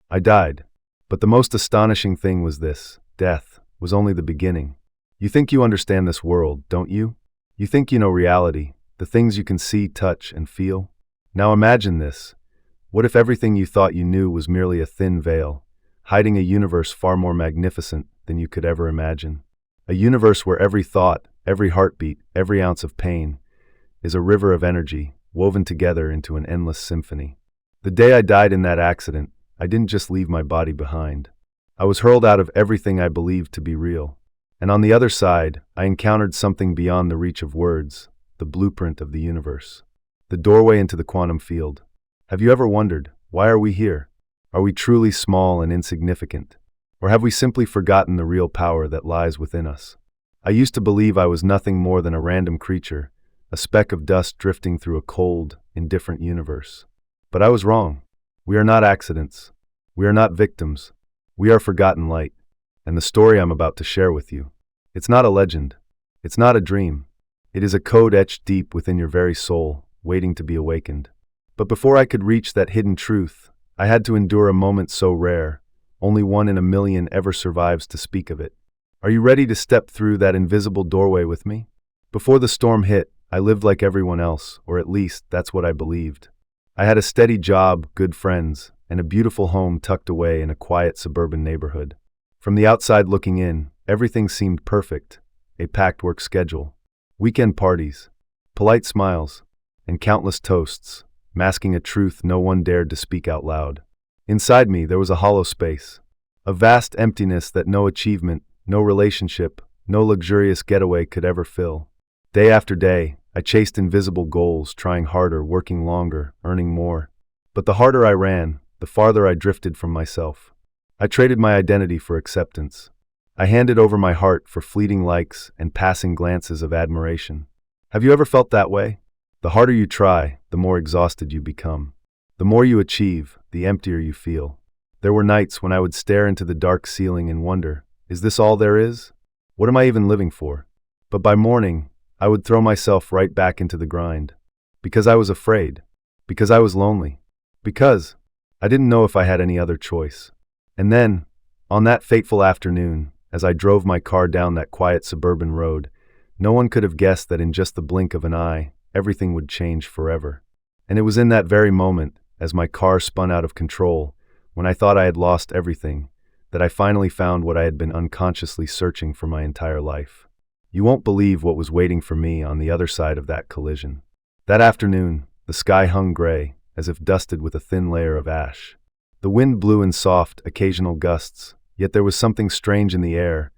I died. But the most astonishing thing was this: death was only the beginning. You think you understand this world, don't you? You think you know reality, the things you can see, touch, and feel? Now imagine this. What if everything you thought you knew was merely a thin veil, hiding a universe far more magnificent than you could ever imagine? A universe where every thought, every heartbeat, every ounce of pain is a river of energy woven together into an endless symphony. The day I died in that accident, I didn't just leave my body behind. I was hurled out of everything I believed to be real. And on the other side, I encountered something beyond the reach of words, the blueprint of the universe, the doorway into the quantum field. Have you ever wondered, why are we here? Are we truly small and insignificant? Or have we simply forgotten the real power that lies within us? I used to believe I was nothing more than a random creature, a speck of dust drifting through a cold, indifferent universe. But I was wrong. We are not accidents. We are not victims. We are forgotten light. And the story I'm about to share with you, it's not a legend. It's not a dream. It is a code etched deep within your very soul, waiting to be awakened. But before I could reach that hidden truth, I had to endure a moment so rare, only one in a million ever survives to speak of it. Are you ready to step through that invisible doorway with me? Before the storm hit, I lived like everyone else, or at least that's what I believed. I had a steady job, good friends, and a beautiful home tucked away in a quiet suburban neighborhood. From the outside looking in, everything seemed perfect. A packed work schedule, weekend parties, polite smiles, and countless toasts, masking a truth no one dared to speak out loud. Inside me, there was a hollow space, a vast emptiness that no achievement, no relationship, no luxurious getaway could ever fill. Day after day, I chased invisible goals, trying harder, working longer, earning more. But the harder I ran, the farther I drifted from myself. I traded my identity for acceptance. I handed over my heart for fleeting likes and passing glances of admiration. Have you ever felt that way? The harder you try, the more exhausted you become. The more you achieve, the emptier you feel. There were nights when I would stare into the dark ceiling and wonder, is this all there is? What am I even living for? But by morning, I would throw myself right back into the grind. Because I was afraid. Because I was lonely. Because I didn't know if I had any other choice. And then, on that fateful afternoon, as I drove my car down that quiet suburban road, no one could have guessed that in just the blink of an eye, everything would change forever. And it was in that very moment, as my car spun out of control, when I thought I had lost everything, that I finally found what I had been unconsciously searching for my entire life. You won't believe what was waiting for me on the other side of that collision. That afternoon, the sky hung gray, as if dusted with a thin layer of ash. The wind blew in soft, occasional gusts, yet there was something strange in the air,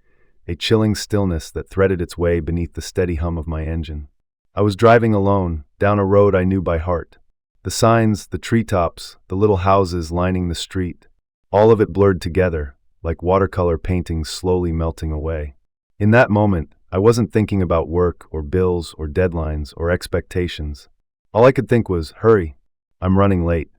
a chilling stillness that threaded its way beneath the steady hum of my engine. I was driving alone, down a road I knew by heart. The signs, the treetops, the little houses lining the street, all of it blurred together, like watercolor paintings slowly melting away. In that moment, I wasn't thinking about work or bills or deadlines or expectations. All I could think was, hurry, I'm running late.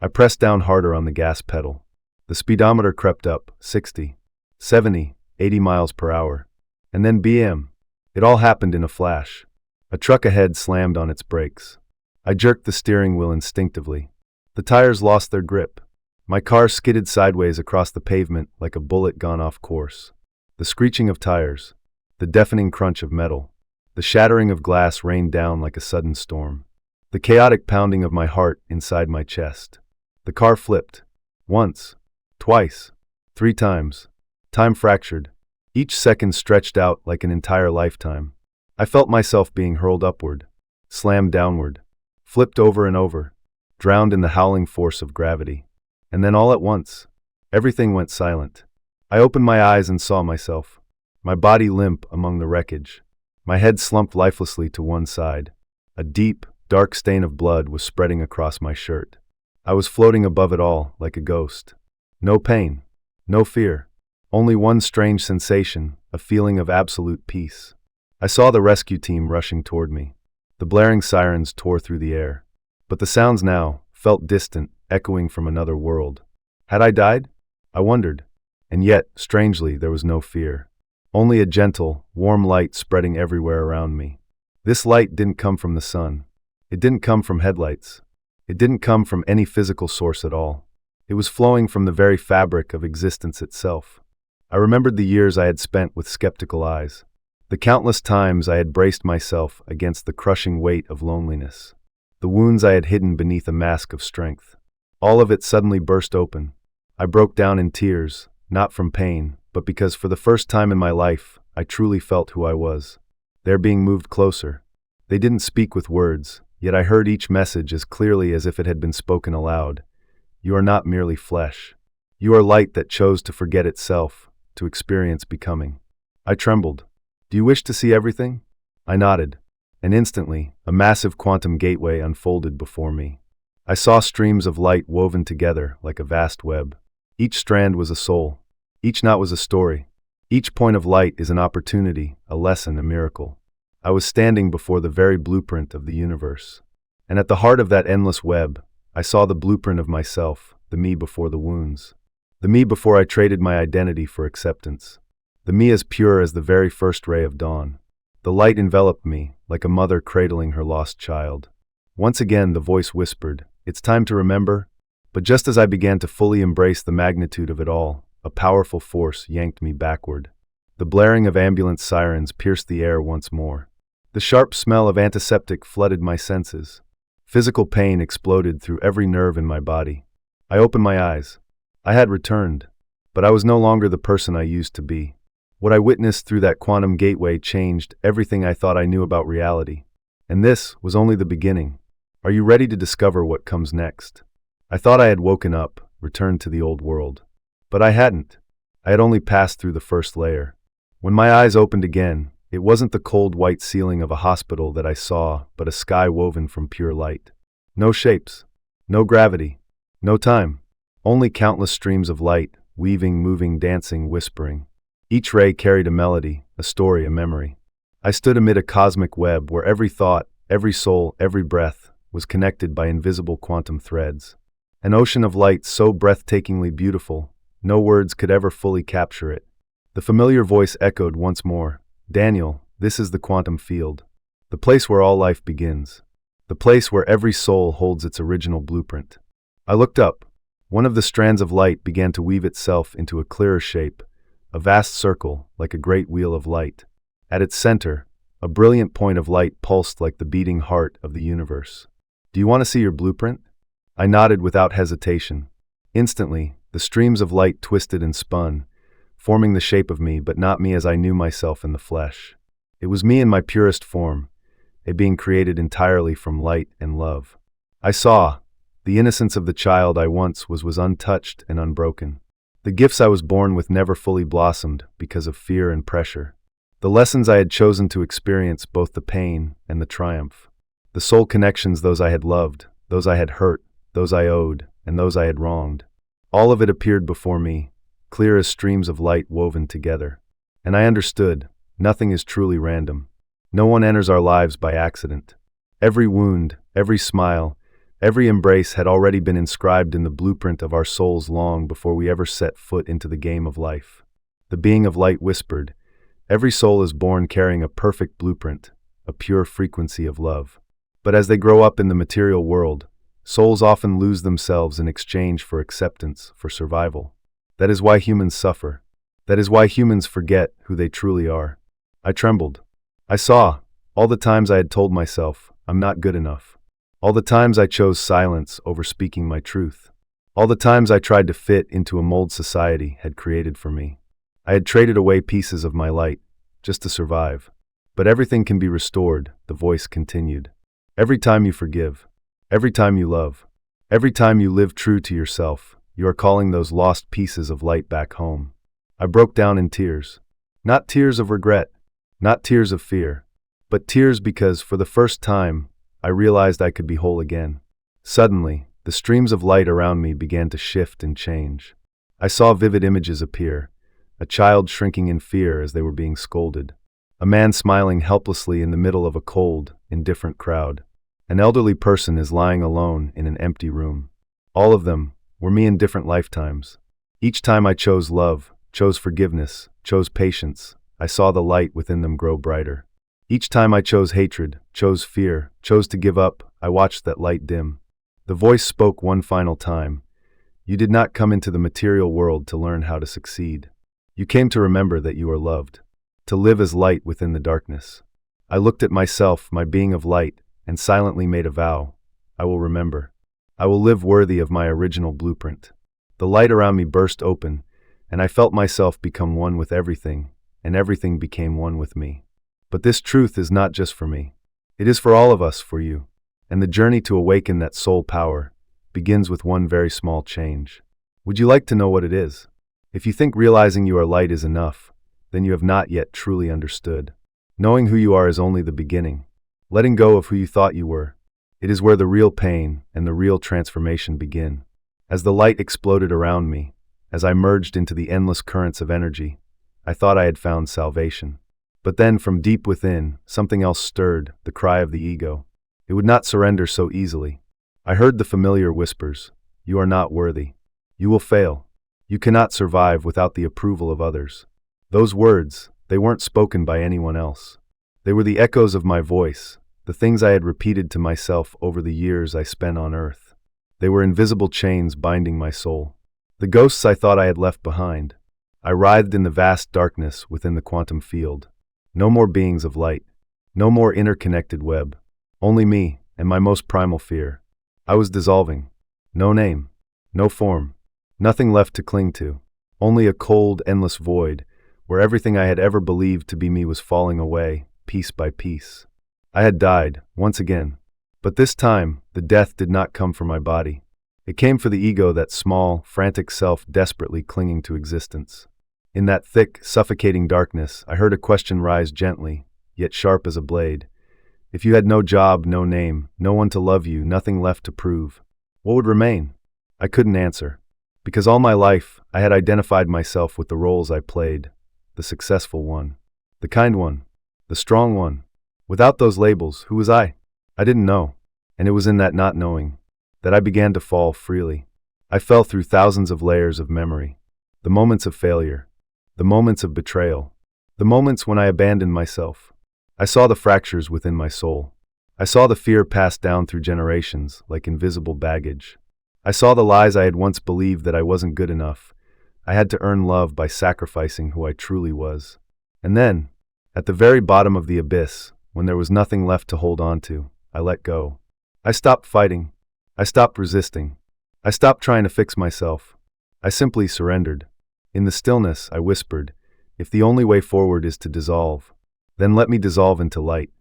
I pressed down harder on the gas pedal. The speedometer crept up, 60, 70, 80 miles per hour. And then bam! It all happened in a flash. A truck ahead slammed on its brakes. I jerked the steering wheel instinctively. The tires lost their grip. My car skidded sideways across the pavement like a bullet gone off course. The screeching of tires, the deafening crunch of metal, the shattering of glass rained down like a sudden storm. The chaotic pounding of my heart inside my chest. The car flipped. Once, twice, 3 times. Time fractured. Each second stretched out like an entire lifetime. I felt myself being hurled upward, slammed downward, flipped over and over, drowned in the howling force of gravity. And then all at once, everything went silent. I opened my eyes and saw myself, my body limp among the wreckage. My head slumped lifelessly to one side. A deep, dark stain of blood was spreading across my shirt. I was floating above it all like a ghost. No pain, no fear, only one strange sensation, a feeling of absolute peace. I saw the rescue team rushing toward me. The blaring sirens tore through the air. But the sounds now felt distant, echoing from another world. Had I died? I wondered. And yet, strangely, there was no fear. Only a gentle, warm light spreading everywhere around me. This light didn't come from the sun. It didn't come from headlights. It didn't come from any physical source at all. It was flowing from the very fabric of existence itself. I remembered the years I had spent with skeptical eyes, the countless times I had braced myself against the crushing weight of loneliness, the wounds I had hidden beneath a mask of strength. All of it suddenly burst open. I broke down in tears, not from pain, but because for the first time in my life, I truly felt who I was. They're being moved closer. They didn't speak with words, yet I heard each message as clearly as if it had been spoken aloud. You are not merely flesh. You are light that chose to forget itself, to experience becoming. I trembled. Do you wish to see everything? I nodded, and instantly, a massive quantum gateway unfolded before me. I saw streams of light woven together like a vast web. Each strand was a soul. Each knot was a story. Each point of light is an opportunity, a lesson, a miracle. I was standing before the very blueprint of the universe. And at the heart of that endless web, I saw the blueprint of myself, the me before the wounds. The me before I traded my identity for acceptance. The me as pure as the very first ray of dawn. The light enveloped me, like a mother cradling her lost child. Once again the voice whispered, "It's time to remember." But just as I began to fully embrace the magnitude of it all, a powerful force yanked me backward. The blaring of ambulance sirens pierced the air once more. The sharp smell of antiseptic flooded my senses. Physical pain exploded through every nerve in my body. I opened my eyes. I had returned, but I was no longer the person I used to be. What I witnessed through that quantum gateway changed everything I thought I knew about reality. And this was only the beginning. Are you ready to discover what comes next? I thought I had woken up, returned to the old world. But I hadn't. I had only passed through the first layer. When my eyes opened again, it wasn't the cold white ceiling of a hospital that I saw, but a sky woven from pure light. No shapes, no gravity, no time. Only countless streams of light, weaving, moving, dancing, whispering. Each ray carried a melody, a story, a memory. I stood amid a cosmic web where every thought, every soul, every breath was connected by invisible quantum threads. An ocean of light so breathtakingly beautiful, no words could ever fully capture it. The familiar voice echoed once more, "Daniel, this is the quantum field. The place where all life begins. The place where every soul holds its original blueprint." I looked up. One of the strands of light began to weave itself into a clearer shape, a vast circle like a great wheel of light. At its center, a brilliant point of light pulsed like the beating heart of the universe. "Do you want to see your blueprint?" I nodded without hesitation. Instantly, the streams of light twisted and spun, forming the shape of me, but not me as I knew myself in the flesh. It was me in my purest form, a being created entirely from light and love. I saw. The innocence of the child I once was untouched and unbroken. The gifts I was born with never fully blossomed because of fear and pressure. The lessons I had chosen to experience, both the pain and the triumph. The soul connections, those I had loved, those I had hurt, those I owed, and those I had wronged. All of it appeared before me, clear as streams of light woven together. And I understood, nothing is truly random. No one enters our lives by accident. Every wound, every smile, every embrace had already been inscribed in the blueprint of our souls long before we ever set foot into the game of life. The being of light whispered, "Every soul is born carrying a perfect blueprint, a pure frequency of love. But as they grow up in the material world, souls often lose themselves in exchange for acceptance, for survival. That is why humans suffer. That is why humans forget who they truly are." I trembled. I saw all the times I had told myself, "I'm not good enough." All the times I chose silence over speaking my truth. All the times I tried to fit into a mold society had created for me. I had traded away pieces of my light, just to survive. But everything can be restored, the voice continued. Every time you forgive, every time you love, every time you live true to yourself, you are calling those lost pieces of light back home. I broke down in tears. Not tears of regret, not tears of fear, but tears because, for the first time, I realized I could be whole again. Suddenly, the streams of light around me began to shift and change. I saw vivid images appear, a child shrinking in fear as they were being scolded, a man smiling helplessly in the middle of a cold, indifferent crowd. An elderly person is lying alone in an empty room. All of them were me in different lifetimes. Each time I chose love, chose forgiveness, chose patience, I saw the light within them grow brighter. Each time I chose hatred, chose fear, chose to give up, I watched that light dim. The voice spoke one final time. You did not come into the material world to learn how to succeed. You came to remember that you are loved, to live as light within the darkness. I looked at myself, my being of light, and silently made a vow. I will remember. I will live worthy of my original blueprint. The light around me burst open, and I felt myself become one with everything, and everything became one with me. But this truth is not just for me. It is for all of us, for you. And the journey to awaken that soul power begins with one very small change. Would you like to know what it is? If you think realizing you are light is enough, then you have not yet truly understood. Knowing who you are is only the beginning. Letting go of who you thought you were. It is where the real pain and the real transformation begin. As the light exploded around me, as I merged into the endless currents of energy, I thought I had found salvation. But then, from deep within, something else stirred, the cry of the ego. It would not surrender so easily. I heard the familiar whispers. You are not worthy. You will fail. You cannot survive without the approval of others. Those words, they weren't spoken by anyone else. They were the echoes of my voice, the things I had repeated to myself over the years I spent on earth. They were invisible chains binding my soul. The ghosts I thought I had left behind. I writhed in the vast darkness within the quantum field. No more beings of light. No more interconnected web. Only me, and my most primal fear. I was dissolving. No name. No form. Nothing left to cling to. Only a cold, endless void, where everything I had ever believed to be me was falling away, piece by piece. I had died, once again. But this time, the death did not come for my body. It came for the ego, that small, frantic self desperately clinging to existence. In that thick, suffocating darkness, I heard a question rise gently, yet sharp as a blade. If you had no job, no name, no one to love you, nothing left to prove, what would remain? I couldn't answer. Because all my life, I had identified myself with the roles I played. The successful one. The kind one. The strong one. Without those labels, who was I? I didn't know. And it was in that not knowing that I began to fall freely. I fell through thousands of layers of memory. The moments of failure. The moments of betrayal. The moments when I abandoned myself. I saw the fractures within my soul. I saw the fear passed down through generations like invisible baggage. I saw the lies I had once believed, that I wasn't good enough. I had to earn love by sacrificing who I truly was. And then, at the very bottom of the abyss, when there was nothing left to hold on to, I let go. I stopped fighting. I stopped resisting. I stopped trying to fix myself. I simply surrendered. In the stillness, I whispered, if the only way forward is to dissolve, then let me dissolve into light.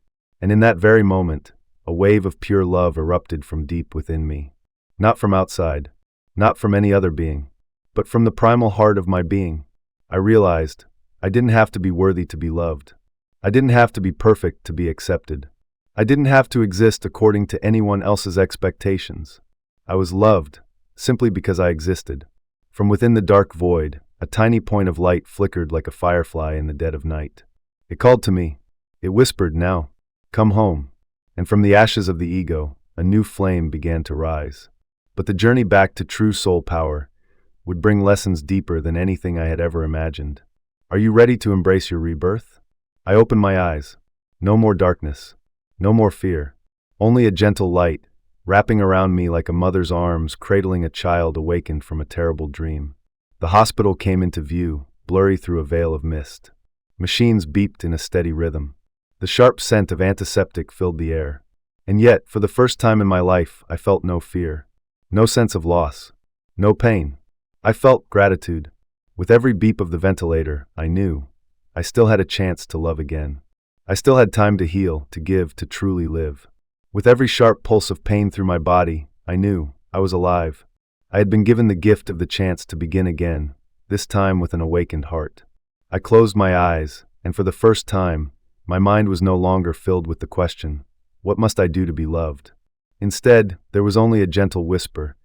And in that very moment, a wave of pure love erupted from deep within me. Not from outside, not from any other being, but from the primal heart of my being. I realized I didn't have to be worthy to be loved. I didn't have to be perfect to be accepted. I didn't have to exist according to anyone else's expectations. I was loved, simply because I existed. From within the dark void, a tiny point of light flickered like a firefly in the dead of night. It called to me. It whispered, now, come home. And from the ashes of the ego, a new flame began to rise. But the journey back to true soul power would bring lessons deeper than anything I had ever imagined. Are you ready to embrace your rebirth? I opened my eyes. No more darkness. No more fear. Only a gentle light, wrapping around me like a mother's arms cradling a child awakened from a terrible dream. The hospital came into view, blurry through a veil of mist. Machines beeped in a steady rhythm. The sharp scent of antiseptic filled the air. And yet, for the first time in my life, I felt no fear. No sense of loss. No pain. I felt gratitude. With every beep of the ventilator, I knew I still had a chance to love again. I still had time to heal, to give, to truly live. With every sharp pulse of pain through my body, I knew I was alive. I had been given the gift of the chance to begin again, this time with an awakened heart. I closed my eyes, and for the first time, my mind was no longer filled with the question, what must I do to be loved? Instead, there was only a gentle whisper,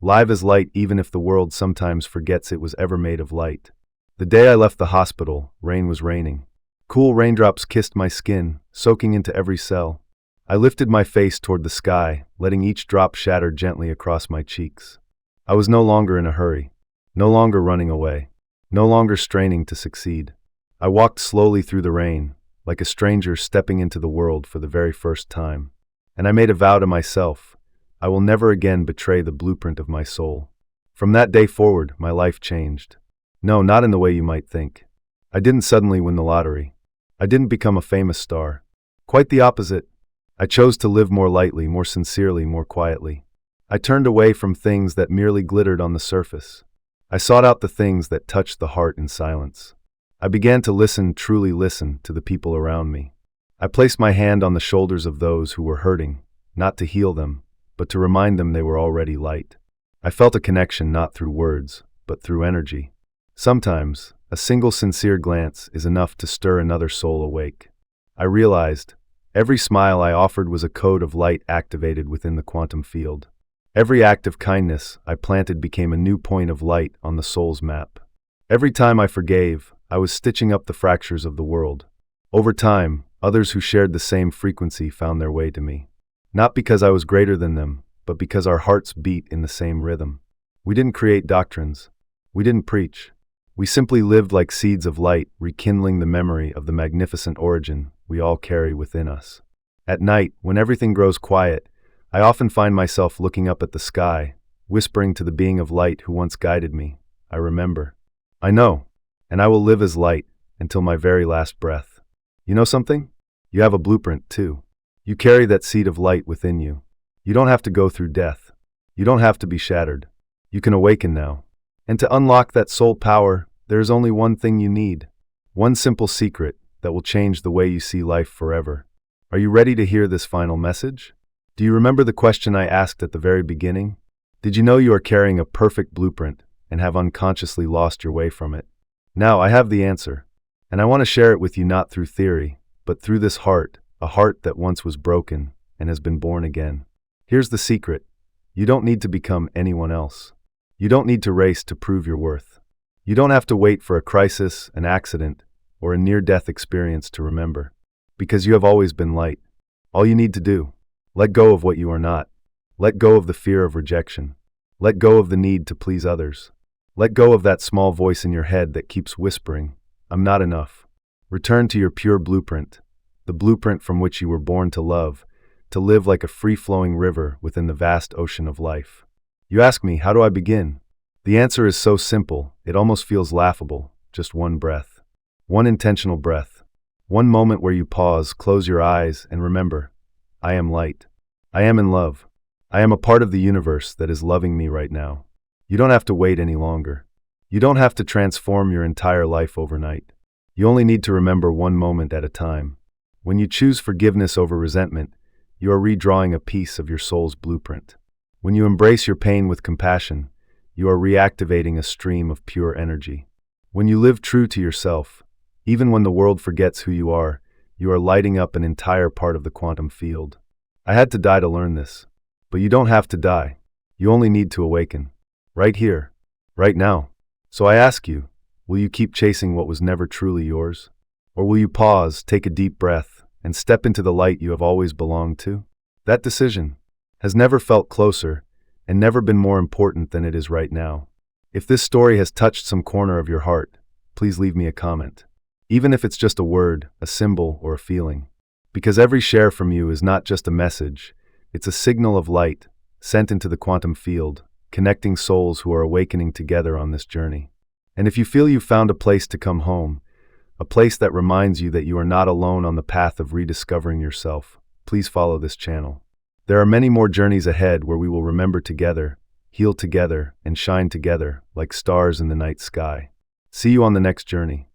live as light even if the world sometimes forgets it was ever made of light. The day I left the hospital, rain was raining. Cool raindrops kissed my skin, soaking into every cell. I lifted my face toward the sky, letting each drop shatter gently across my cheeks. I was no longer in a hurry, no longer running away, no longer straining to succeed. I walked slowly through the rain, like a stranger stepping into the world for the very first time. And I made a vow to myself, I will never again betray the blueprint of my soul. From that day forward, my life changed. No, not in the way you might think. I didn't suddenly win the lottery. I didn't become a famous star. Quite the opposite. I chose to live more lightly, more sincerely, more quietly. I turned away from things that merely glittered on the surface. I sought out the things that touched the heart in silence. I began to listen, truly listen, to the people around me. I placed my hand on the shoulders of those who were hurting, not to heal them, but to remind them they were already light. I felt a connection not through words, but through energy. Sometimes, a single sincere glance is enough to stir another soul awake. I realized, every smile I offered was a code of light activated within the quantum field. Every act of kindness I planted became a new point of light on the soul's map. Every time I forgave, I was stitching up the fractures of the world. Over time, others who shared the same frequency found their way to me. Not because I was greater than them, but because our hearts beat in the same rhythm. We didn't create doctrines. We didn't preach. We simply lived like seeds of light, rekindling the memory of the magnificent origin we all carry within us. At night, when everything grows quiet, I often find myself looking up at the sky, whispering to the being of light who once guided me, I remember. I know, and I will live as light until my very last breath. You know something? You have a blueprint, too. You carry that seed of light within you. You don't have to go through death. You don't have to be shattered. You can awaken now. And to unlock that soul power, there is only one thing you need. One simple secret that will change the way you see life forever. Are you ready to hear this final message? Do you remember the question I asked at the very beginning? Did you know you are carrying a perfect blueprint and have unconsciously lost your way from it? Now I have the answer, and I want to share it with you not through theory, but through this heart, a heart that once was broken and has been born again. Here's the secret. You don't need to become anyone else. You don't need to race to prove your worth. You don't have to wait for a crisis, an accident, or a near-death experience to remember. Because you have always been light. All you need to do, let go of what you are not. Let go of the fear of rejection. Let go of the need to please others. Let go of that small voice in your head that keeps whispering, I'm not enough. Return to your pure blueprint, the blueprint from which you were born to live like a free-flowing river within the vast ocean of life. You ask me, how do I begin? The answer is so simple, it almost feels laughable. Just one breath. One intentional breath. One moment where you pause, close your eyes, and remember, I am light. I am in love. I am a part of the universe that is loving me right now. You don't have to wait any longer. You don't have to transform your entire life overnight. You only need to remember one moment at a time. When you choose forgiveness over resentment, you are redrawing a piece of your soul's blueprint. When you embrace your pain with compassion, you are reactivating a stream of pure energy. When you live true to yourself, even when the world forgets who you are lighting up an entire part of the quantum field. I had to die to learn this. But you don't have to die. You only need to awaken. Right here. Right now. So I ask you, will you keep chasing what was never truly yours? Or will you pause, take a deep breath, and step into the light you have always belonged to? That decision has never felt closer and never been more important than it is right now. If this story has touched some corner of your heart, please leave me a comment. Even if it's just a word, a symbol, or a feeling. Because every share from you is not just a message, it's a signal of light sent into the quantum field, connecting souls who are awakening together on this journey. And if you feel you've found a place to come home, a place that reminds you that you are not alone on the path of rediscovering yourself, please follow this channel. There are many more journeys ahead where we will remember together, heal together, and shine together like stars in the night sky. See you on the next journey.